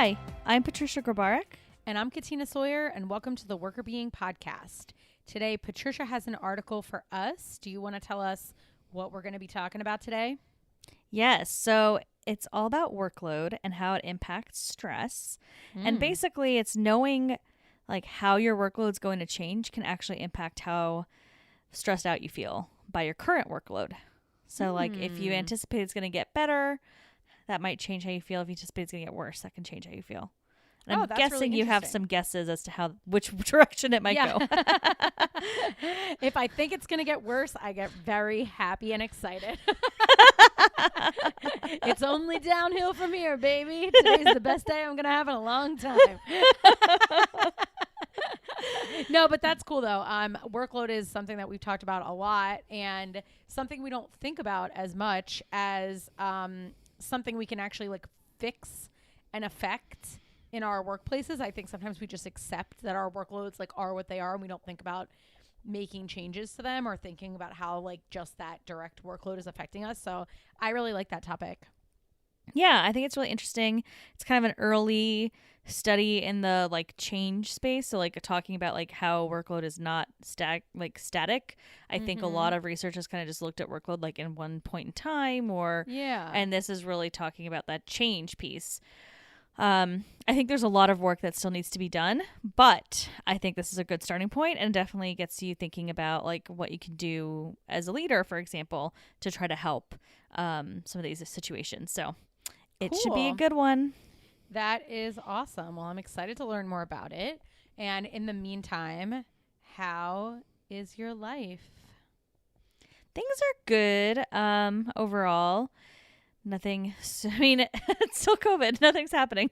Hi, I'm Patricia Grabarek. And I'm Katina Sawyer, and welcome to the Workr Being podcast. Today, Patricia has an article for us. Do you want to tell us what we're going to be talking about today? Yes, so it's all about workload and how it impacts stress. And basically, it's knowing like how your workload is going to change can actually impact how stressed out you feel by your current workload. So like if you anticipate it's going to get better, that might change how you feel. If you anticipate it's going to get worse, that can change how you feel. And I'm guessing really you have some guesses as to which direction it might go. If I think it's going to get worse, I get very happy and excited. It's only downhill from here, baby. Today's the best day I'm going to have in a long time. No, but that's cool, though. Workload is something that we've talked about a lot and something we don't think about as much as something we can actually like fix and affect in our workplaces. I think sometimes we just accept that our workloads like are what they are, and we don't think about making changes to them or thinking about how like just that direct workload is affecting us. So I really like that topic. Yeah, I think it's really interesting. It's kind of an early study in the like change space. So like talking about like how workload is not static. I think a lot of research has kind of just looked at workload like in one point in time and this is really talking about that change piece. I think there's a lot of work that still needs to be done, but I think this is a good starting point and definitely gets you thinking about like what you can do as a leader, for example, to try to help some of these situations. So it should be a good one. That is awesome. Well, I'm excited to learn more about it. And in the meantime, how is your life? Things are good overall. Nothing. I mean, it's still COVID. Nothing's happening.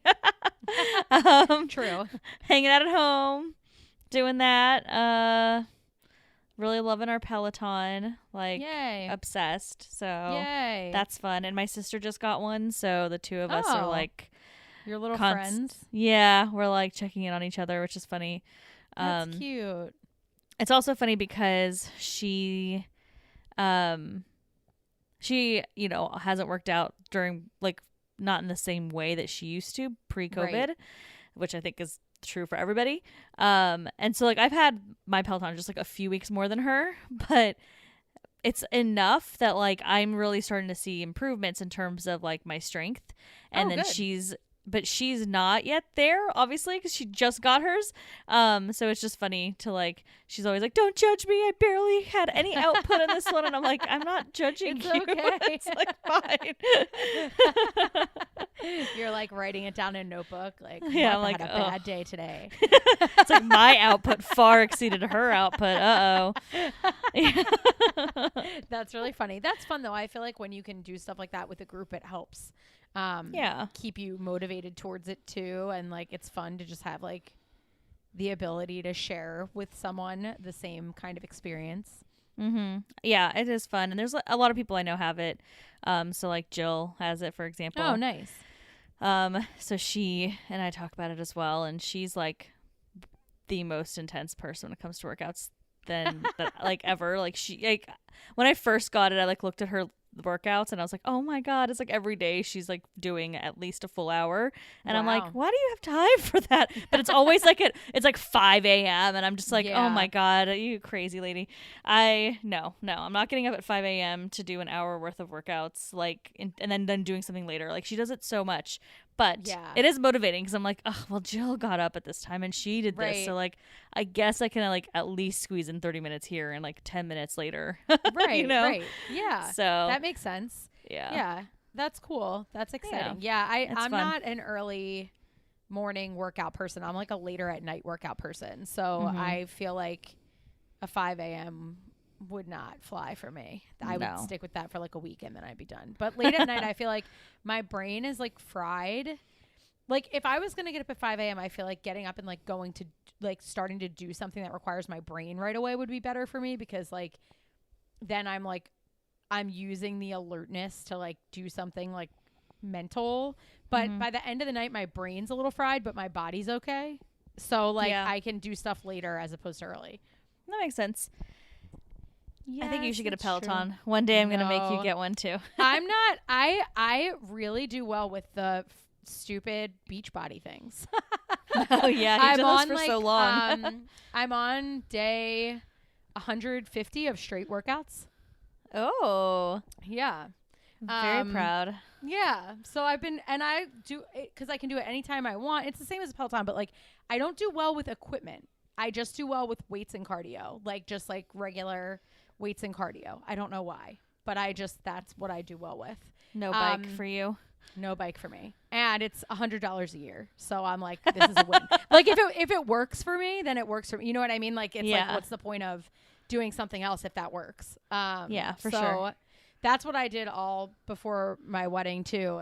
True. Hanging out at home, doing that. Really loving our Peloton. Like, yay. Obsessed. So yay. That's fun. And my sister just got one, so the two of us are like your little friends. Yeah, we're like checking in on each other, which is funny. That's cute. It's also funny because she hasn't worked out during like not in the same way that she used to pre-COVID, which I think is true for everybody. And so like I've had my Peloton just like a few weeks more than her, but it's enough that like I'm really starting to see improvements in terms of like my strength. And then she's not yet there, obviously, because she just got hers. So it's just funny to like, she's always like, don't judge me. I barely had any output in this one. And I'm like, I'm not judging it's you. Okay. It's like, fine. You're like writing it down in a notebook. Like, yeah, I'm like, had a bad day today. It's like my output far exceeded her output. Uh-oh. That's really funny. That's fun, though. I feel like when you can do stuff like that with a group, it helps. Keep you motivated towards it too, and like it's fun to just have like the ability to share with someone the same kind of experience. Yeah, it is fun, and there's a lot of people I know have it. So like Jill has it, for example. Oh, nice. So she and I talk about it as well, and she's like the most intense person when it comes to workouts than that like ever. Like she like when I first got it, I like looked at her workouts and I was like, oh my god, it's like every day she's like doing at least a full hour, and I'm like, why do you have time for that? But it's always like it's like 5 a.m. and I'm just like, oh my god, you crazy lady. No, I'm not getting up at 5 a.m. to do an hour worth of workouts like and then doing something later. Like she does it so much, but it is motivating because I'm like, oh well, Jill got up at this time and she did this, so like I guess I can like at least squeeze in 30 minutes here and like 10 minutes later. Right. You know? Right. Yeah. So that makes sense. Yeah. That's cool. That's exciting. Yeah. I'm not an early morning workout person. I'm like a later at night workout person. So I feel like a 5 a.m. would not fly for me. I would stick with that for like a week and then I'd be done. But late at night, I feel like my brain is like fried. Like if I was going to get up at 5 a.m., I feel like getting up and like going to like starting to do something that requires my brain right away would be better for me, because like then I'm using the alertness to like do something like mental. But by the end of the night, my brain's a little fried, but my body's okay. So like I can do stuff later as opposed to early. That makes sense. Yes, I think you should get a Peloton. One day I'm going to make you get one too. I'm not. I really do well with the stupid beach body things. Oh yeah, you've done this for like, so long. I'm on day 150 of straight workouts. Oh. Yeah. Very proud. Yeah. So I do it because I can do it anytime I want. It's the same as Peloton, but like I don't do well with equipment. I just do well with weights and cardio, like just like regular weights and cardio. I don't know why, but that's what I do well with. No bike for you. No bike for me. And it's $100 a year. So I'm like, this is a win. Like if it works for me, then it works for me. You know what I mean? Like it's like, what's the point of doing something else if that works? Yeah, for sure. So that's what I did all before my wedding too.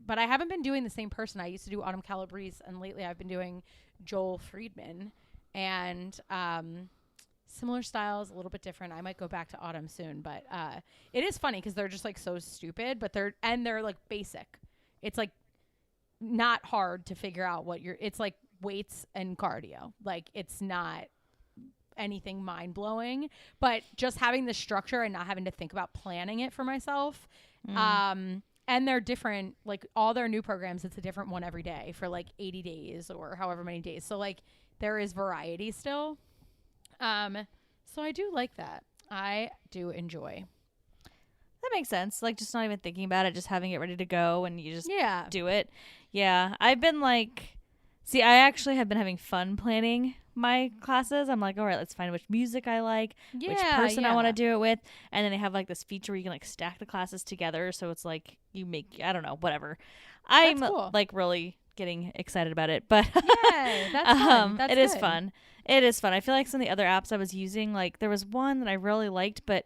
But I haven't been doing the same person. I used to do Autumn Calabrese, and lately I've been doing Joel Friedman, and similar styles, a little bit different. I might go back to Autumn soon, but it is funny because they're just like so stupid, but they're like basic. It's like not hard to figure out it's like weights and cardio. Like it's not anything mind blowing, but just having the structure and not having to think about planning it for myself. And they're different, like all their new programs, it's a different one every day for like 80 days or however many days. So like there is variety still. So I do like that. I do enjoy. That makes sense. Like just not even thinking about it, just having it ready to go and you just do it. Yeah. I've been like, I actually have been having fun planning my classes. I'm like, all right, let's find which music I like, which person I want to do it with. And then they have like this feature where you can like stack the classes together. So it's like you make, I don't know, whatever. I'm cool. Like really getting excited about it, but that's fun. It is fun. It is fun. I feel like some of the other apps I was using, like there was one that I really liked, but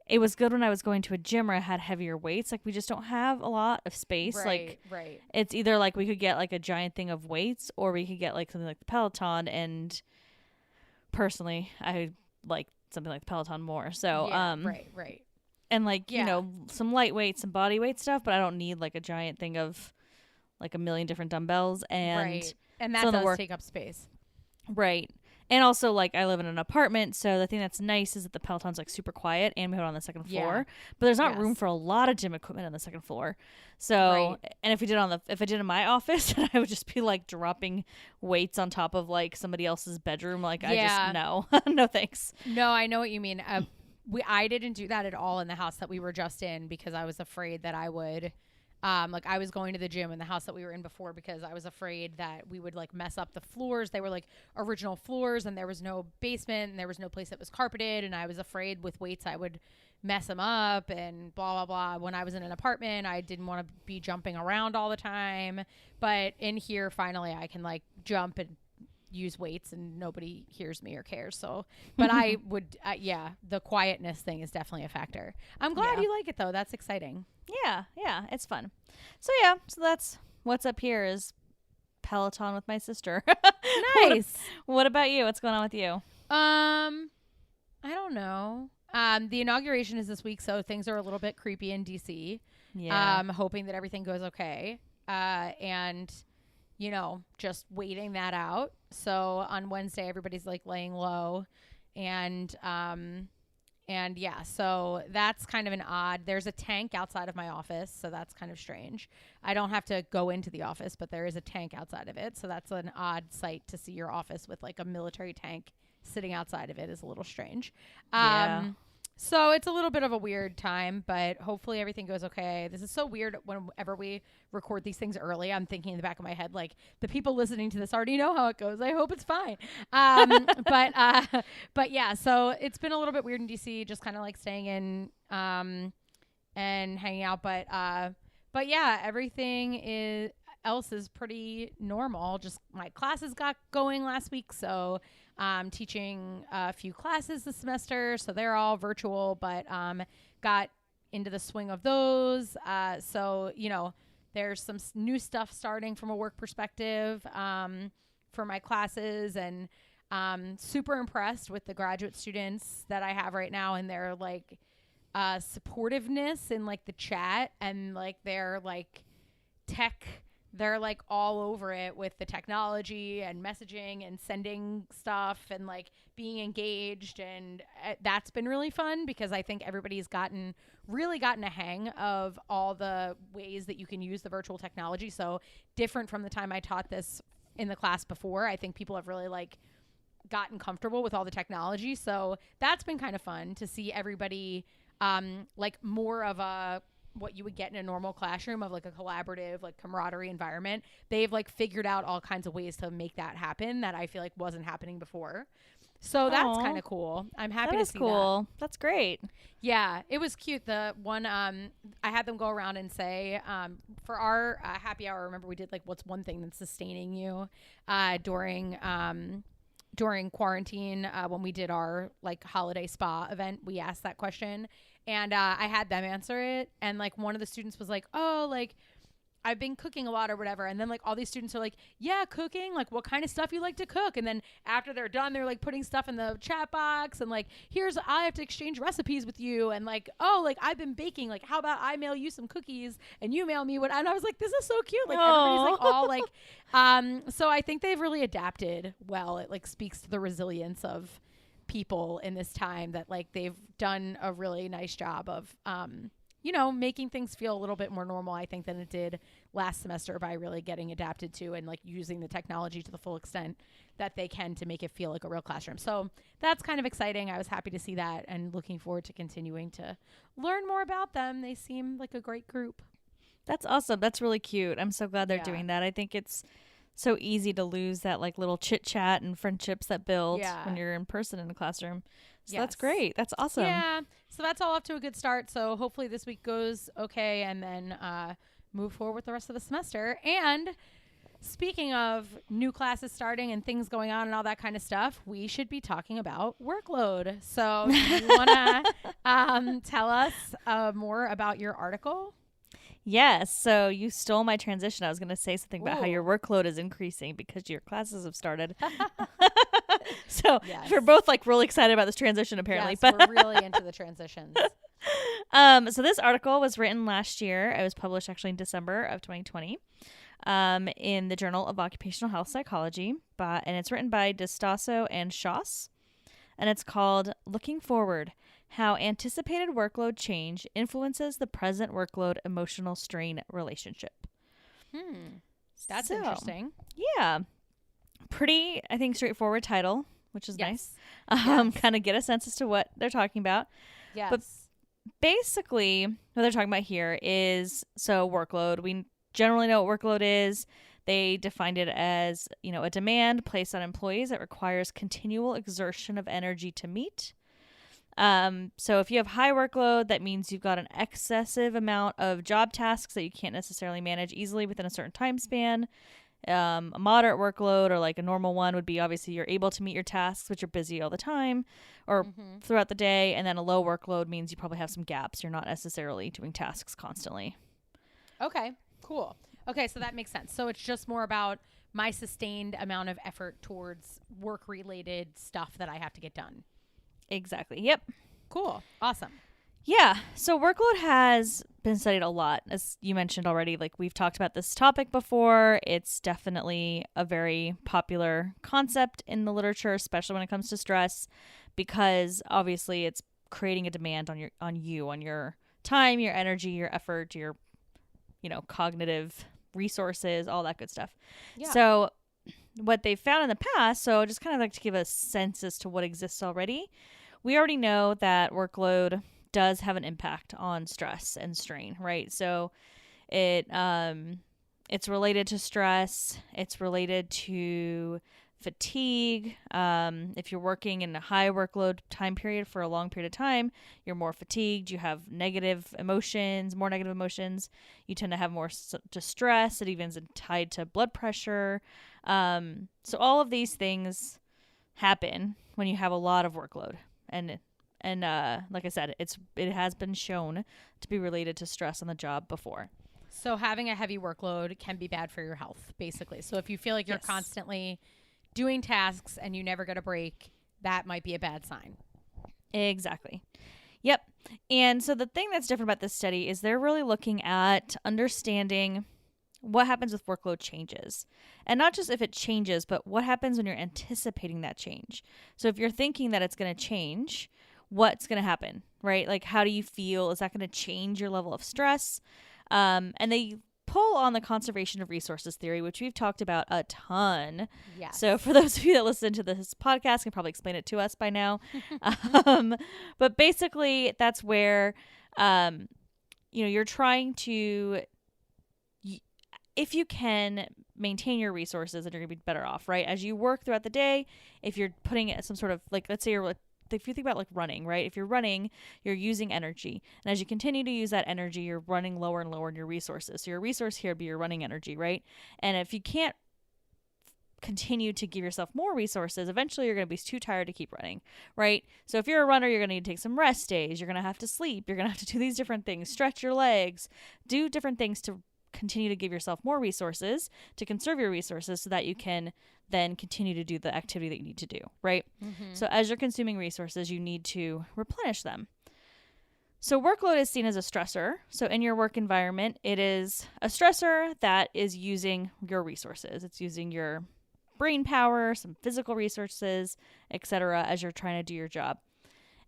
it was good when I was going to a gym where I had heavier weights. Like we just don't have a lot of space. Right. It's either like we could get like a giant thing of weights or we could get like something like the Peloton. And personally, I like something like the Peloton more. So, right. And like, you know, some lightweight, some body weight stuff, but I don't need like a giant thing of like a million different dumbbells. And that does take up space. Right. And also, like, I live in an apartment, so the thing that's nice is that the Peloton's, like, super quiet, and we have it on the second floor. But there's not room for a lot of gym equipment on the second floor. So, and if I did in my office, I would just be, like, dropping weights on top of, like, somebody else's bedroom. Like, I just, no. No thanks. No, I know what you mean. I didn't do that at all in the house that we were just in because I was afraid that I would... like I was going to the gym in the house that we were in before because I was afraid that we would like mess up the floors. They were like original floors and there was no basement and there was no place that was carpeted. And I was afraid with weights, I would mess them up and blah, blah, blah. When I was in an apartment, I didn't want to be jumping around all the time. But in here, finally, I can like jump and use weights and nobody hears me or cares. So, but I would, the quietness thing is definitely a factor. I'm glad you like it though. That's exciting. Yeah, it's fun. So that's what's up here is Peloton with my sister. Nice. What about you? What's going on with you? I don't know. The inauguration is this week, so things are a little bit creepy in DC. Yeah. Hoping that everything goes okay. And you know, just waiting that out. So on Wednesday, everybody's like laying low and so that's kind of an odd, there's a tank outside of my office. So that's kind of strange. I don't have to go into the office, but there is a tank outside of it. So that's an odd sight to see your office with like a military tank sitting outside of it is a little strange. So it's a little bit of a weird time, but hopefully everything goes okay. This is so weird whenever we record these things early. I'm thinking in the back of my head, like the people listening to this already know how it goes. I hope it's fine. But yeah, so it's been a little bit weird in DC, just kind of like staying in and hanging out. But yeah, everything else is pretty normal. Just my classes got going last week, so teaching a few classes this semester, so they're all virtual, but got into the swing of those. So, you know, there's some new stuff starting from a work perspective for my classes, and super impressed with the graduate students that I have right now and their like supportiveness in like the chat and like their like tech they're like all over it with the technology and messaging and sending stuff and like being engaged. And that's been really fun because I think everybody's really gotten a hang of all the ways that you can use the virtual technology. So different from the time I taught this in the class before, I think people have really like gotten comfortable with all the technology. So that's been kind of fun to see everybody like more of a what you would get in a normal classroom of like a collaborative, like camaraderie environment. They've like figured out all kinds of ways to make that happen that I feel like wasn't happening before. So that's kind of cool. I'm happy to see that. That's great. Yeah, it was cute. The one, I had them go around and say, for our happy hour, remember we did like, what's one thing that's sustaining you during quarantine, when we did our like holiday spa event, we asked that question. And I had them answer it. And like one of the students was like, oh, like I've been cooking a lot or whatever. And then like all these students are like, yeah, cooking, like what kind of stuff you like to cook? And then after they're done, they're like putting stuff in the chat box and like, I have to exchange recipes with you. And like, oh, like I've been baking, like how about I mail you some cookies and you mail me what? And I was like, this is so cute. Like everybody's like all like, so I think they've really adapted well. It like speaks to the resilience of people in this time that like they've done a really nice job of, making things feel a little bit more normal, I think, than it did last semester by really getting adapted to and like using the technology to the full extent that they can to make it feel like a real classroom. So that's kind of exciting. I was happy to see that and looking forward to continuing to learn more about them. They seem like a great group. That's awesome. That's really cute. I'm so glad they're doing that. I think it's so easy to lose that like little chit chat and friendships that build when you're in person in the classroom. So that's great. That's awesome. Yeah. So that's all off to a good start. So hopefully this week goes okay and then move forward with the rest of the semester. And speaking of new classes starting and things going on and all that kind of stuff, we should be talking about workload. So do you want to tell us more about your article? Yes. So you stole my transition. I was going to say something about how your workload is increasing because your classes have started. So we're both like really excited about this transition apparently. Yes, but we're really into the transitions. So this article was written last year. It was published actually in December of 2020 in the Journal of Occupational Health Psychology. And it's written by DiStasso and Shoss. And it's called Looking Forward, How Anticipated Workload Change Influences the Present Workload Emotional Strain Relationship. That's interesting. Yeah. Pretty, I think, straightforward title, which is nice. Kind of get a sense as to what they're talking about. Yes. But basically, what they're talking about here is, workload. We generally know what workload is. They defined it as, a demand placed on employees that requires continual exertion of energy to meet. So if you have high workload, that means you've got an excessive amount of job tasks that you can't necessarily manage easily within a certain time span. A moderate workload or like a normal one would be obviously you're able to meet your tasks, but you're busy all the time or throughout the day. And then a low workload means you probably have some gaps. You're not necessarily doing tasks constantly. Okay, cool. Okay, so that makes sense. So it's just more about my sustained amount of effort towards work-related stuff that I have to get done. Exactly. Yep. Cool. Awesome. Yeah. So workload has been studied a lot, as you mentioned already. Like we've talked about this topic before. It's definitely a very popular concept in the literature, especially when it comes to stress, because obviously it's creating a demand on your time, your energy, your effort, your cognitive resources, all that good stuff. Yeah. So what they've found in the past, so just kind of like to give a sense as to what exists already, we already know that workload does have an impact on stress and strain, right? So it's related to stress. It's related to fatigue. If you're working in a high workload time period for a long period of time, you're more fatigued. You have more negative emotions. You tend to have more distress. It even is tied to blood pressure. So all of these things happen when you have a lot of workload. And like I said, it has been shown to be related to stress on the job before. So having a heavy workload can be bad for your health, basically. So if you feel like you're constantly doing tasks and you never get a break, that might be a bad sign. Exactly. Yep. And so the thing that's different about this study is they're really looking at understanding what happens with workload changes. And not just if it changes, but what happens when you're anticipating that change. So if you're thinking that it's going to change, what's going to happen, right? Like, how do you feel? Is that going to change your level of stress? And they pull on the conservation of resources theory, which we've talked about a ton. Yes. So for those of you that listen to this podcast, can probably explain it to us by now. But basically, that's where, you're trying to, if you can maintain your resources, then you're going to be better off, right? As you work throughout the day, if you're putting some sort of, like, let's say you're like, if you think about like running, right? If you're running, you're using energy. And as you continue to use that energy, you're running lower and lower in your resources. So your resource here would be your running energy, right? And if you can't continue to give yourself more resources, eventually you're going to be too tired to keep running, right? So if you're a runner, you're going to need to take some rest days. You're going to have to sleep. You're going to have to do these different things, stretch your legs, do different things to continue to give yourself more resources, to conserve your resources so that you can then continue to do the activity that you need to do, right? Mm-hmm. So as you're consuming resources, you need to replenish them. So workload is seen as a stressor. So in your work environment, it is a stressor that is using your resources. It's using your brain power, some physical resources, etc., as you're trying to do your job.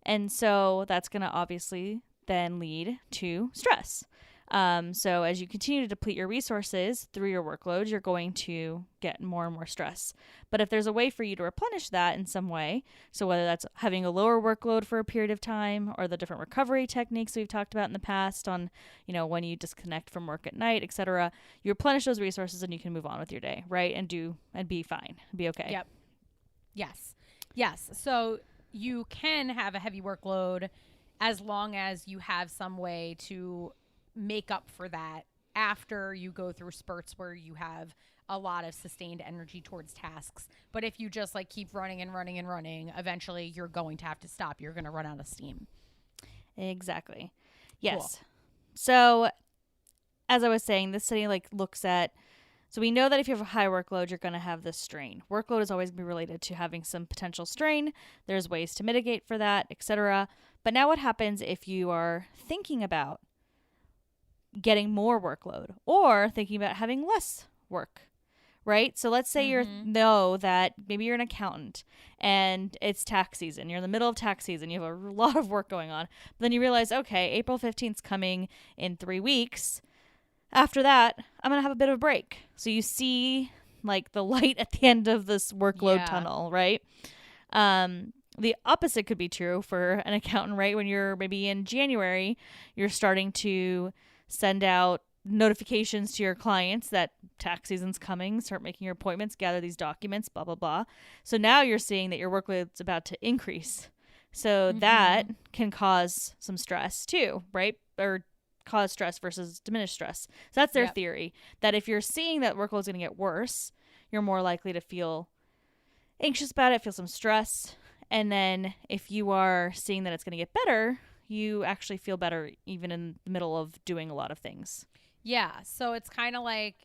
And so that's going to obviously then lead to stress. So as you continue to deplete your resources through your workload, you're going to get more and more stress. But if there's a way for you to replenish that in some way, so whether that's having a lower workload for a period of time or the different recovery techniques we've talked about in the past on, when you disconnect from work at night, etc., you replenish those resources and you can move on with your day, right? And be fine, be okay. Yep. Yes. So you can have a heavy workload as long as you have some way to make up for that after you go through spurts where you have a lot of sustained energy towards tasks. But if you just like keep running and running and running, eventually you're going to have to stop. You're going to run out of steam. Exactly. Yes. Cool. So as I was saying, this study looks at, so we know that if you have a high workload, you're going to have this strain. Workload is always going to be related to having some potential strain. There's ways to mitigate for that, etc. But now what happens if you are thinking about getting more workload or thinking about having less work, right? So let's say you know that maybe you're an accountant and it's tax season. You're in the middle of tax season. You have a lot of work going on. But then you realize, okay, April 15th is coming in 3 weeks. After that, I'm going to have a bit of a break. So you see like the light at the end of this workload tunnel, right? The opposite could be true for an accountant, right? When you're maybe in January, you're starting to send out notifications to your clients that tax season's coming, start making your appointments, gather these documents, blah, blah, blah. So now you're seeing that your workload's about to increase. So that can cause some stress too, right? Or cause stress versus diminish stress. So that's their theory, that if you're seeing that workload's going to get worse, you're more likely to feel anxious about it, feel some stress. And then if you are seeing that it's going to get better, you actually feel better even in the middle of doing a lot of things. Yeah. So it's kind of like,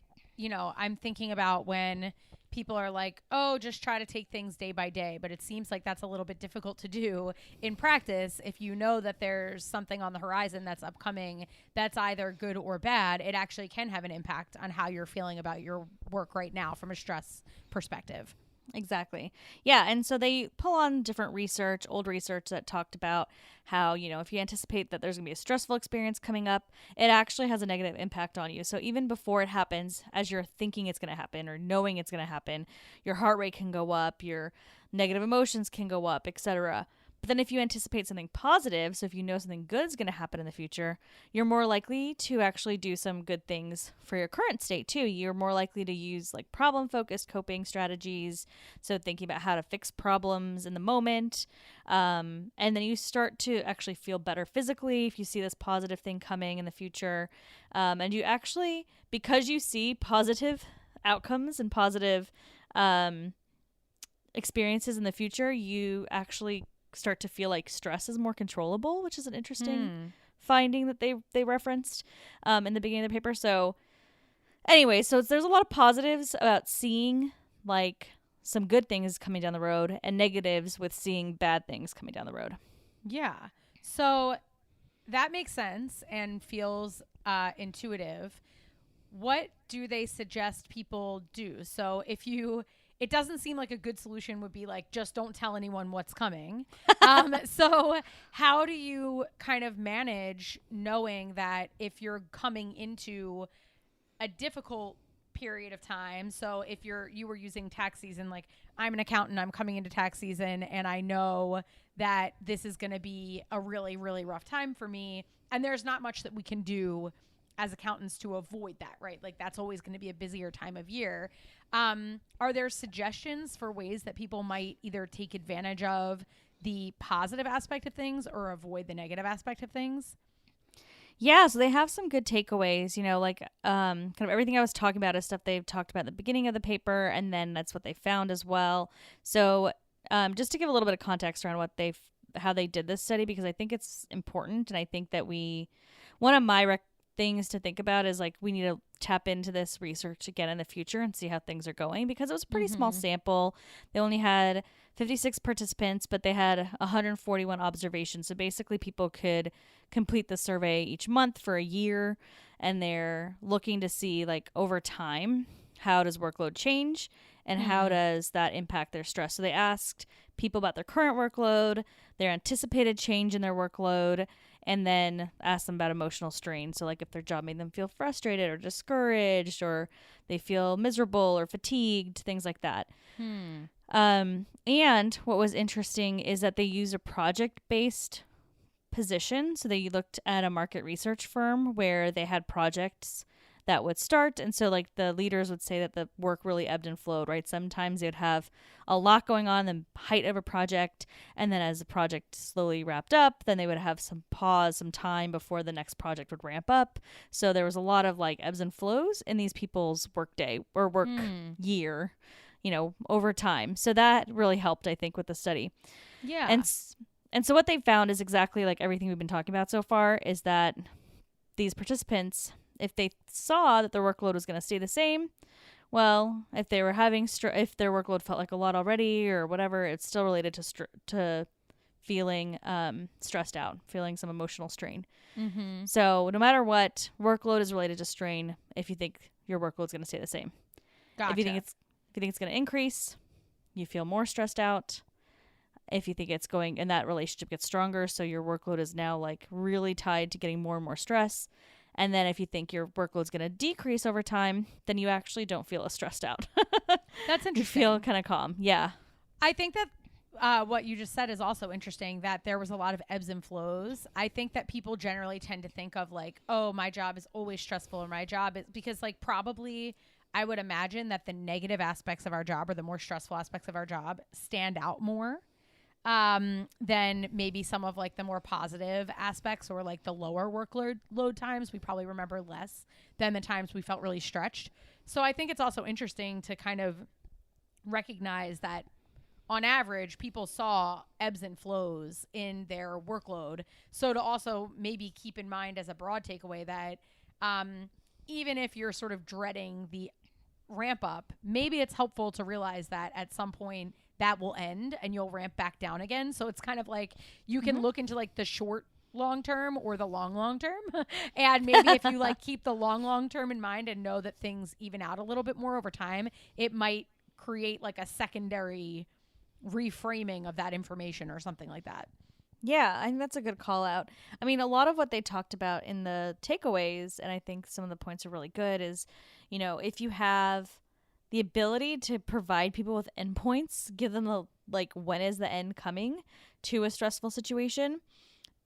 I'm thinking about when people are like, oh, just try to take things day by day. But it seems like that's a little bit difficult to do in practice. If you know that there's something on the horizon that's upcoming that's either good or bad, it actually can have an impact on how you're feeling about your work right now from a stress perspective. Exactly. Yeah. And so they pull on different research, old research that talked about how, if you anticipate that there's going to be a stressful experience coming up, it actually has a negative impact on you. So even before it happens, as you're thinking it's going to happen or knowing it's going to happen, your heart rate can go up, your negative emotions can go up, etc. But then if you anticipate something positive, so if you know something good is going to happen in the future, you're more likely to actually do some good things for your current state too. You're more likely to use like problem-focused coping strategies. So thinking about how to fix problems in the moment. And then you start to actually feel better physically if you see this positive thing coming in the future. And you actually, because you see positive outcomes and positive experiences in the future, you actually start to feel like stress is more controllable, which is an interesting finding that they referenced in the beginning of the paper. So anyway, so there's a lot of positives about seeing like some good things coming down the road and negatives with seeing bad things coming down the road. Yeah. So that makes sense and feels intuitive. what do they suggest people do? So it doesn't seem like a good solution would be like, just don't tell anyone what's coming. So how do you kind of manage knowing that if you're coming into a difficult period of time? So if you were using tax season, like I'm an accountant, I'm coming into tax season and I know that this is going to be a really, really rough time for me. And there's not much that we can do as accountants to avoid that, right? Like that's always going to be a busier time of year. Are there suggestions for ways that people might either take advantage of the positive aspect of things or avoid the negative aspect of things? Yeah, so they have some good takeaways, like kind of everything I was talking about is stuff they've talked about at the beginning of the paper, and then that's what they found as well. So just to give a little bit of context around how they did this study, because I think it's important, and I think that one of my things to think about is like we need to tap into this research again in the future and see how things are going, because it was a pretty small sample. They only had 56 participants, but they had 141 observations. So basically people could complete the survey each month for a year, and they're looking to see like over time, how does workload change and how does that impact their stress? So they asked people about their current workload, their anticipated change in their workload, and then ask them about emotional strain. So like if their job made them feel frustrated or discouraged, or they feel miserable or fatigued, things like that. And what was interesting is that they used a project-based position. So they looked at a market research firm where they had projects that would start. And so like the leaders would say that the work really ebbed and flowed, right? Sometimes they would have a lot going on in the height of a project. And then as the project slowly wrapped up, then they would have some pause, some time before the next project would ramp up. So there was a lot of like ebbs and flows in these people's work day or work year, over time. So that really helped, I think, with the study. Yeah. And so what they found is exactly like everything we've been talking about so far, is that these participants, if they saw that their workload was going to stay the same, well, if they were having if their workload felt like a lot already or whatever, it's still related to feeling stressed out, feeling some emotional strain. So no matter what, workload is related to strain. If you think your workload is going to stay the same, gotcha. If you think it's going to increase, you feel more stressed out. If you think it's going, and that relationship gets stronger, so your workload is now like really tied to getting more and more stress. And then if you think your workload's going to decrease over time, then you actually don't feel as stressed out. That's interesting. You feel kind of calm. Yeah. I think that what you just said is also interesting, that there was a lot of ebbs and flows. I think that people generally tend to think of like, oh, my job is always stressful, or my job is, because like probably I would imagine that the negative aspects of our job, or the more stressful aspects of our job, stand out more than maybe some of like the more positive aspects, or like the lower workload times. We probably remember less than the times we felt really stretched. So I think it's also interesting to kind of recognize that on average, people saw ebbs and flows in their workload. So to also maybe keep in mind as a broad takeaway that even if you're sort of dreading the ramp up, maybe it's helpful to realize that at some point that will end and you'll ramp back down again. So it's kind of like you can look into like the short long term or the long term. And maybe if you like keep the long term in mind and know that things even out a little bit more over time, it might create like a secondary reframing of that information or something like that. Yeah, I think that's a good call out. I mean, a lot of what they talked about in the takeaways, and I think some of the points are really good, is, if you have the ability to provide people with endpoints, give them the, like, when is the end coming to a stressful situation,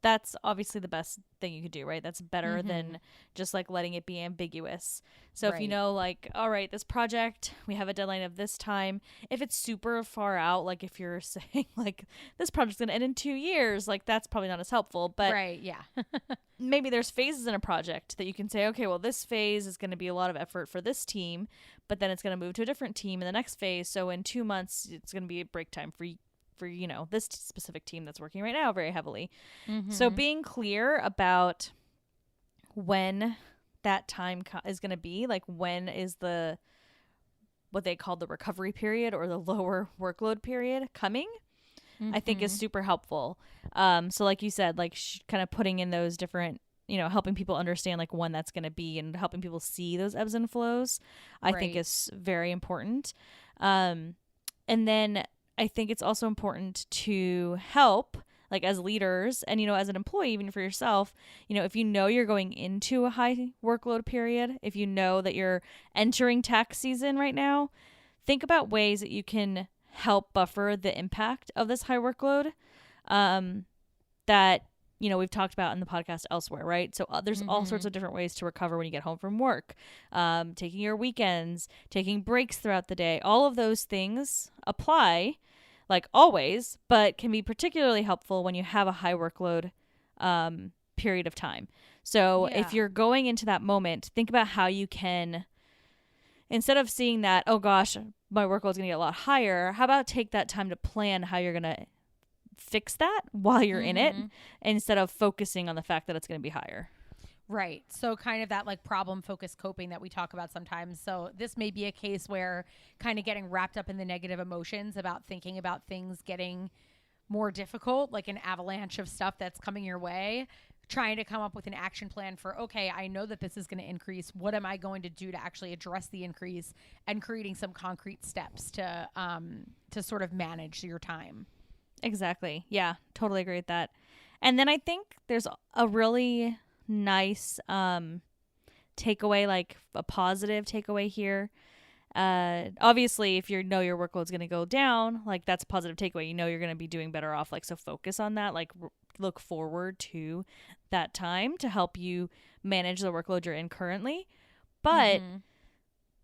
that's obviously the best thing you could do, right? That's better than just like letting it be ambiguous. So if you know, like, all right, this project, we have a deadline of this time. If it's super far out, like if you're saying like this project's going to end in 2 years, like that's probably not as helpful. But maybe there's phases in a project that you can say, okay, well, this phase is going to be a lot of effort for this team, but then it's going to move to a different team in the next phase. So in 2 months, it's going to be a break time for this specific team that's working right now very heavily. So being clear about when that time is going to be, like when is what they call the recovery period or the lower workload period coming, I think is super helpful. So like you said, like kind of putting in those different helping people understand like when that's going to be and helping people see those ebbs and flows, I think is very important. And then I think it's also important to help, like as leaders and, as an employee, even for yourself, if you're going into a high workload period, if you know that you're entering tax season right now, think about ways that you can help buffer the impact of this high workload that, we've talked about in the podcast elsewhere, right? So there's all sorts of different ways to recover when you get home from work, taking your weekends, taking breaks throughout the day. All of those things apply like always, but can be particularly helpful when you have a high workload period of time. So if you're going into that moment, think about how you can, instead of seeing that, oh gosh, my workload's going to get a lot higher, how about take that time to plan how you're going to fix that while you're in it, instead of focusing on the fact that it's going to be higher. Right. So kind of that like problem focused coping that we talk about sometimes. So this may be a case where kind of getting wrapped up in the negative emotions about thinking about things getting more difficult, like an avalanche of stuff that's coming your way, trying to come up with an action plan for, okay, I know that this is going to increase. What am I going to do to actually address the increase, and creating some concrete steps to sort of manage your time. Exactly. Yeah, totally agree with that. And then I think there's a really nice takeaway, like a positive takeaway here. Obviously, if your workload's going to go down, like that's a positive takeaway. You're going to be doing better off. Like, so focus on that. Like, look forward to that time to help you manage the workload you're in currently. But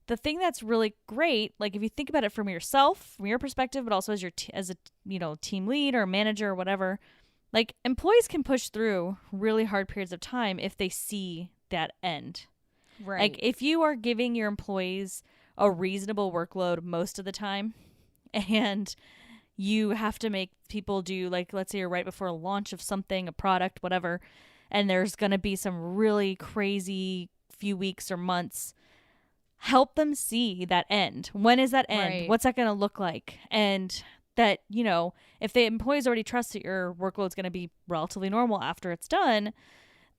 the thing that's really great, like if you think about it from yourself, from your perspective, but also as as a team lead or manager or whatever, like employees can push through really hard periods of time if they see that end. Right. Like if you are giving your employees a reasonable workload most of the time, and you have to make people do, like, let's say you're right before a launch of something, a product, whatever, and there's going to be some really crazy few weeks or months, help them see that end. When is that end? Right. What's that going to look like? And that, if the employees already trust that your workload's going to be relatively normal after it's done,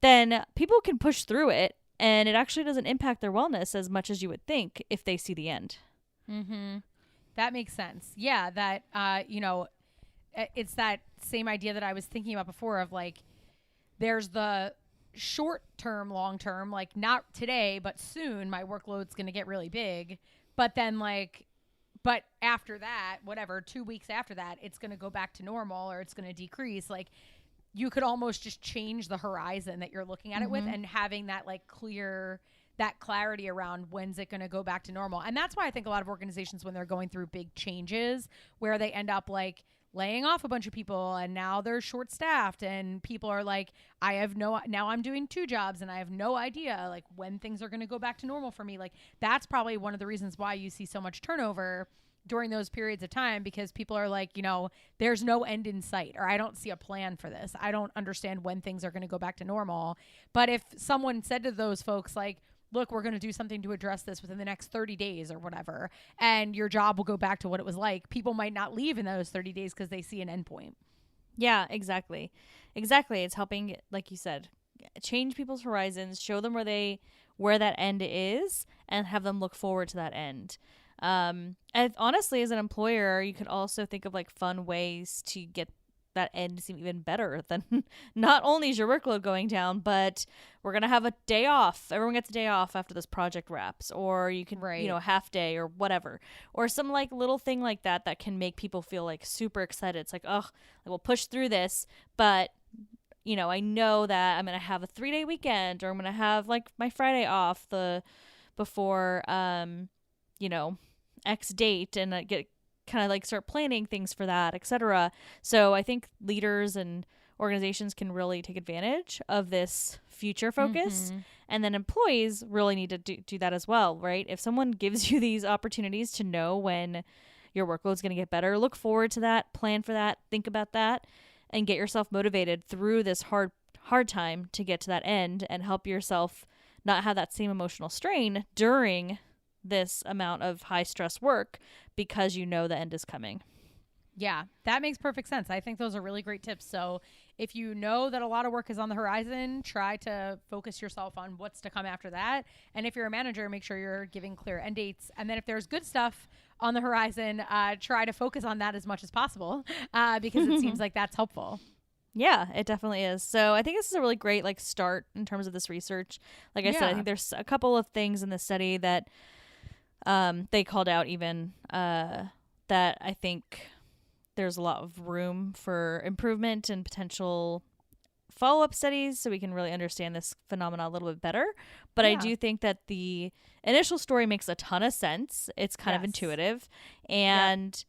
then people can push through it, and it actually doesn't impact their wellness as much as you would think if they see the end. That makes sense. Yeah, that, it's that same idea that I was thinking about before of like, there's the short term, long term, like not today, but soon my workload's going to get really big. But then but after that, whatever, 2 weeks after that, it's going to go back to normal or it's going to decrease. Like you could almost just change the horizon that you're looking at it with, and having that like that clarity around when's it going to go back to normal. And that's why I think a lot of organizations, when they're going through big changes where they end up like laying off a bunch of people and now they're short staffed and people are like, now I'm doing 2 jobs and I have no idea like when things are going to go back to normal for me. Like that's probably one of the reasons why you see so much turnover during those periods of time, because people are like, there's no end in sight, or I don't see a plan for this. I don't understand when things are going to go back to normal. But if someone said to those folks like, look, we're going to do something to address this within the next 30 days or whatever, and your job will go back to what it was like, people might not leave in those 30 days because they see an endpoint. Yeah, exactly. It's helping, like you said, change people's horizons, show them where that end is, and have them look forward to that end. And honestly, as an employer, you could also think of like fun ways to get that end seem even better than not only is your workload going down, but we're going to have a day off. Everyone gets a day off after this project wraps, or you can, half day or whatever, or some like little thing like that can make people feel like super excited. It's like, oh, we'll push through this, but I know that I'm going to have a 3-day weekend, or I'm going to have like my Friday off before, X date, and I get kind of like start planning things for that, etc. So I think leaders and organizations can really take advantage of this future focus, and then employees really need to do that as well, right? If someone gives you these opportunities to know when your workload's going to get better, look forward to that, plan for that, think about that, and get yourself motivated through this hard time to get to that end, and help yourself not have that same emotional strain during this amount of high stress work, because the end is coming. Yeah, that makes perfect sense. I think those are really great tips. So if you know that a lot of work is on the horizon, try to focus yourself on what's to come after that. And if you're a manager, make sure you're giving clear end dates. And then if there's good stuff on the horizon, try to focus on that as much as possible because it seems like that's helpful. Yeah, it definitely is. So I think this is a really great like start in terms of this research. Like I said, I think there's a couple of things in the study that they called out even that I think there's a lot of room for improvement and potential follow-up studies so we can really understand this phenomenon a little bit better. But I do think that the initial story makes a ton of sense. It's kind of intuitive. And,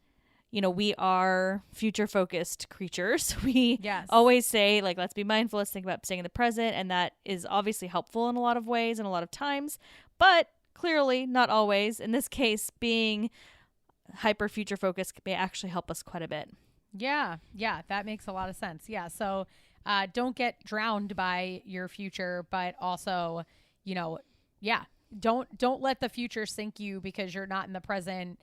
you know, we are future-focused creatures. We always say, like, let's be mindful. Let's think about staying in the present. And that is obviously helpful in a lot of ways and a lot of times. But clearly not always. In this case, being hyper future focused may actually help us quite a bit. Yeah, that makes a lot of sense. Yeah, so don't get drowned by your future, but also, you know, don't let the future sink you because you're not in the present,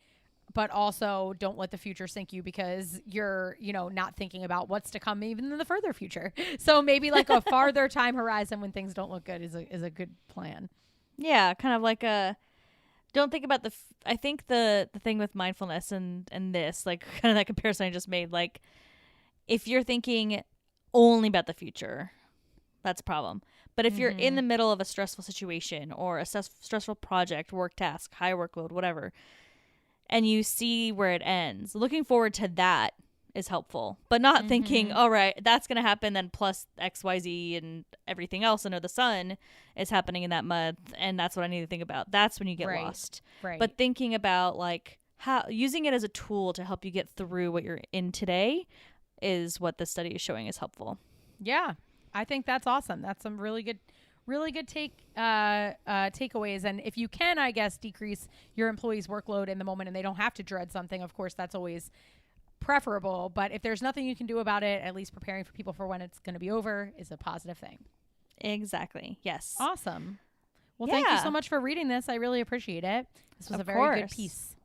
but also don't let the future sink you because you're, you know, not thinking about what's to come even in the further future. So maybe like a farther time horizon when things don't look good is a good plan. Yeah, kind of like don't think about I think the thing with mindfulness and this, like kind of that comparison I just made, like if you're thinking only about the future, that's a problem. But if you're in the middle of a stressful situation or a stressful project, work task, high workload, whatever, and you see where it ends, looking forward to that is helpful, but not thinking, all right, that's going to happen then plus XYZ and everything else under the sun is happening in that month. And that's what I need to think about. That's when you get lost. Right. But thinking about like how using it as a tool to help you get through what you're in today is what the study is showing is helpful. Yeah. I think that's awesome. That's some really good takeaways. And if you can, I guess, decrease your employees' workload in the moment and they don't have to dread something, of course, that's always preferable. But if there's nothing you can do about it, at least preparing for people for when it's going to be over is a positive thing. Exactly. Yes. Awesome. Well, thank you so much for reading this. I really appreciate it. This was a very good piece.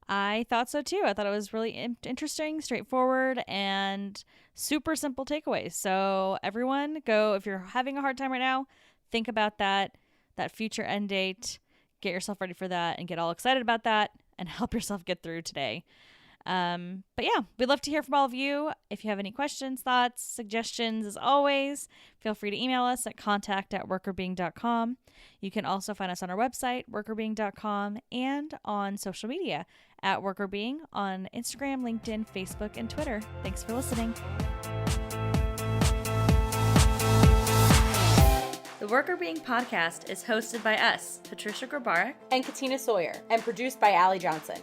I thought so too. I thought it was really interesting, straightforward, and super simple takeaways. So everyone go, if you're having a hard time right now, think about that future end date, get yourself ready for that and get all excited about that and help yourself get through today. But yeah, we'd love to hear from all of you. If you have any questions, thoughts, suggestions, as always, feel free to email us at contact@workrbeing.com. You can also find us on our website, workrbeing.com, and on social media at workrbeing on Instagram, LinkedIn, Facebook, and Twitter. Thanks for listening. The Workr Being podcast is hosted by us, Patricia Grabarek and Katina Sawyer, and produced by Allie Johnson.